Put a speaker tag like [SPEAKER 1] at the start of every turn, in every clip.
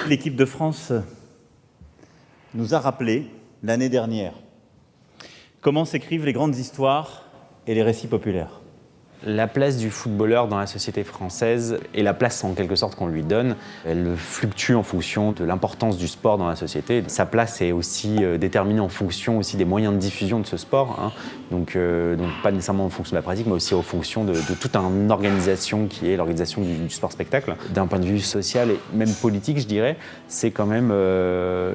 [SPEAKER 1] L'équipe de France nous a rappelé l'année dernière comment s'écrivent les grandes histoires et les récits populaires.
[SPEAKER 2] La place du footballeur dans la société française et la place en quelque sorte qu'on lui donne, elle fluctue en fonction de l'importance du sport dans la société. Sa place est aussi déterminée en fonction aussi des moyens de diffusion de ce sport, hein. Donc pas nécessairement en fonction de la pratique, mais aussi en fonction de toute une organisation qui est l'organisation du sport-spectacle. D'un point de vue social et même politique, je dirais, c'est quand même,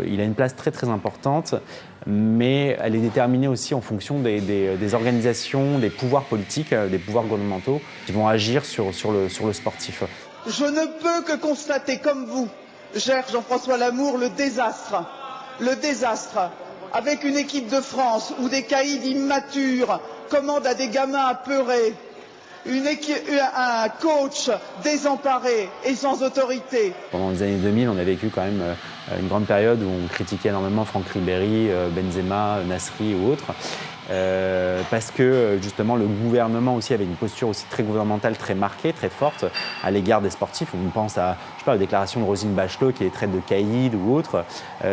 [SPEAKER 2] il a une place très très importante. Mais elle est déterminée aussi en fonction des organisations, des pouvoirs politiques, des pouvoirs gouvernementaux qui vont agir sur le sportif.
[SPEAKER 3] Je ne peux que constater, comme vous, cher Jean-François Lamour, le désastre, avec une équipe de France où des caïds immatures commandent à des gamins apeurés, un coach désemparé et sans autorité.
[SPEAKER 2] Pendant les années 2000, on a vécu quand même une grande période où on critiquait énormément Franck Ribéry, Benzema, Nasri ou autres. Parce que justement le gouvernement aussi avait une posture aussi très gouvernementale, très marquée, très forte à l'égard des sportifs. On pense à, aux déclarations de Roselyne Bachelot qui les traite de caïds ou autres.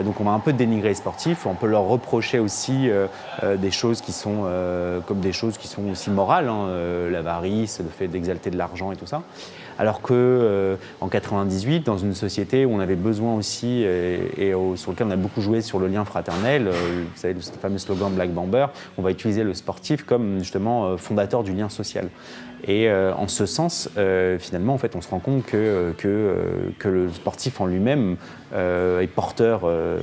[SPEAKER 2] Donc on va un peu dénigrer les sportifs, on peut leur reprocher aussi des choses qui sont comme des choses qui sont aussi morales, hein, l'avarice, le fait d'exalter de l'argent et tout ça. Alors que en 98, dans une société où on avait besoin aussi, sur lequel on a beaucoup joué sur le lien fraternel, vous savez, le fameux slogan Black Bomber, on va utiliser le sportif comme justement fondateur du lien social. Et en ce sens, finalement, en fait, on se rend compte que le sportif en lui-même est porteur de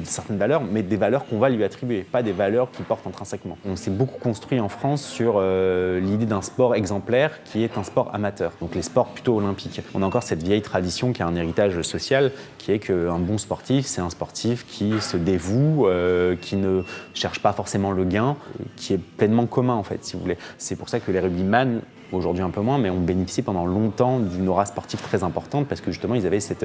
[SPEAKER 2] certaines valeurs, mais des valeurs qu'on va lui attribuer, pas des valeurs qu'il porte intrinsèquement. On s'est beaucoup construit en France sur l'idée d'un sport exemplaire qui est un sport amateur, donc les sports plutôt olympiques. On a encore cette vieille tradition qui a un héritage social, qui est qu'un bon sportif, c'est un sportif qui se dévoue, qui ne cherche pas forcément le gain, qui est pleinement commun en fait, si vous voulez. C'est pour ça que les rugbyman, aujourd'hui un peu moins, mais ont bénéficié pendant longtemps d'une aura sportive très importante parce que justement ils avaient cette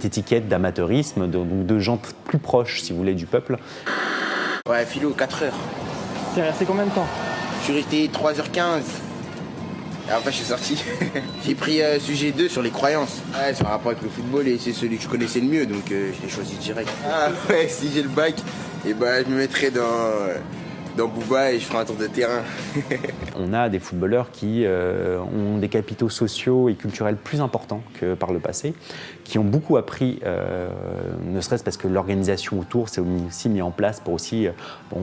[SPEAKER 2] étiquette d'amateurisme, de gens plus proches, si vous voulez, du peuple.
[SPEAKER 4] Ouais, philo, 4 heures.
[SPEAKER 5] T'es resté combien de temps?
[SPEAKER 4] Je suis resté 3h15. Et après je suis sorti. J'ai pris sujet 2 sur les croyances. Ouais, c'est en rapport avec le football et c'est celui que je connaissais le mieux, donc je l'ai choisi direct. Ah ouais, si j'ai le bac, et bah je me mettrai dans Booba et je ferai un tour de terrain.
[SPEAKER 2] On a des footballeurs qui ont des capitaux sociaux et culturels plus importants que par le passé, qui ont beaucoup appris, ne serait-ce parce que l'organisation autour s'est aussi mise en place pour aussi,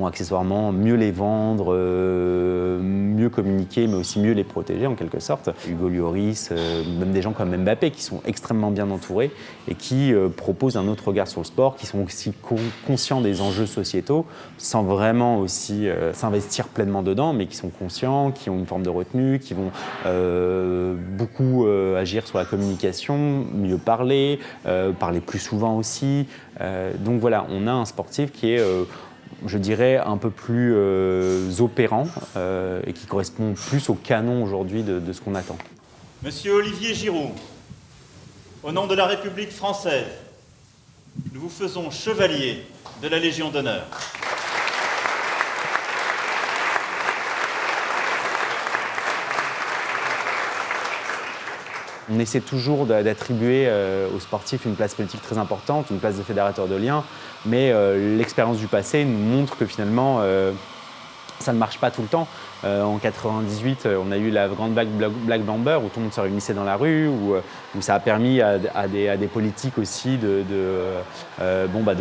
[SPEAKER 2] accessoirement, mieux les vendre, mieux communiquer, mais aussi mieux les protéger en quelque sorte. Hugo Lloris, même des gens comme Mbappé qui sont extrêmement bien entourés et qui proposent un autre regard sur le sport, qui sont aussi conscients des enjeux sociétaux, sans vraiment aussi s'investir pleinement dedans, mais qui sont conscients, qui ont une forme de retenue, qui vont beaucoup agir sur la communication, mieux parler, parler plus souvent aussi. Donc voilà, on a un sportif qui est, je dirais, un peu plus opérant et qui correspond plus au canon aujourd'hui de ce qu'on attend.
[SPEAKER 1] Monsieur Olivier Giroud, au nom de la République française, nous vous faisons chevalier de la Légion d'honneur.
[SPEAKER 2] On essaie toujours d'attribuer aux sportifs une place politique très importante, une place de fédérateur de liens, mais l'expérience du passé nous montre que finalement, ça ne marche pas tout le temps. En 98, on a eu la grande vague Black Bomber où tout le monde se réunissait dans la rue, où ça a permis à des politiques aussi de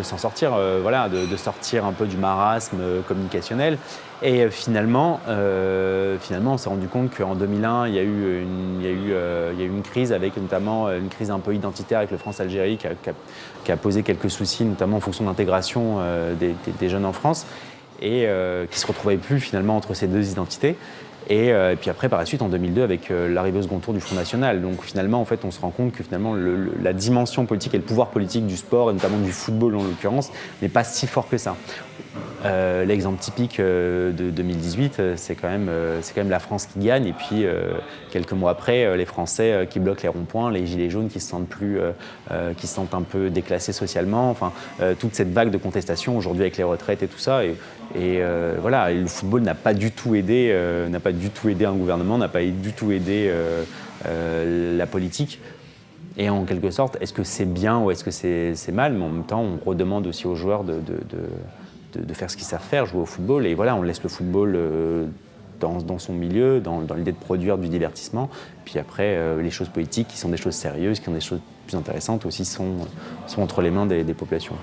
[SPEAKER 2] s'en sortir, de sortir un peu du marasme communicationnel. Et finalement, on s'est rendu compte qu'en 2001, il y a eu une crise, avec notamment une crise un peu identitaire avec le France-Algérie qui a posé quelques soucis, notamment en fonction de l'intégration des jeunes en France, et qui ne se retrouvaient plus finalement entre ces deux identités. Et puis après, par la suite, en 2002, avec l'arrivée au second tour du Front National. Donc finalement, en fait, on se rend compte que finalement, la dimension politique et le pouvoir politique du sport, et notamment du football en l'occurrence, n'est pas si fort que ça. L'exemple typique de 2018, c'est quand même la France qui gagne, et puis quelques mois après, les Français qui bloquent les ronds-points, les gilets jaunes qui se sentent un peu déclassés socialement. Enfin, toute cette vague de contestation aujourd'hui avec les retraites et tout ça. Et le football n'a pas du tout aidé un gouvernement, n'a pas du tout aidé la politique. Et en quelque sorte, est-ce que c'est bien ou est-ce que c'est mal? Mais en même temps, on redemande aussi aux joueurs de faire ce qu'ils savent faire, jouer au football. Et voilà, on laisse le football dans son milieu, dans l'idée de produire du divertissement. Puis après, les choses politiques, qui sont des choses sérieuses, qui sont des choses plus intéressantes aussi, sont entre les mains des populations.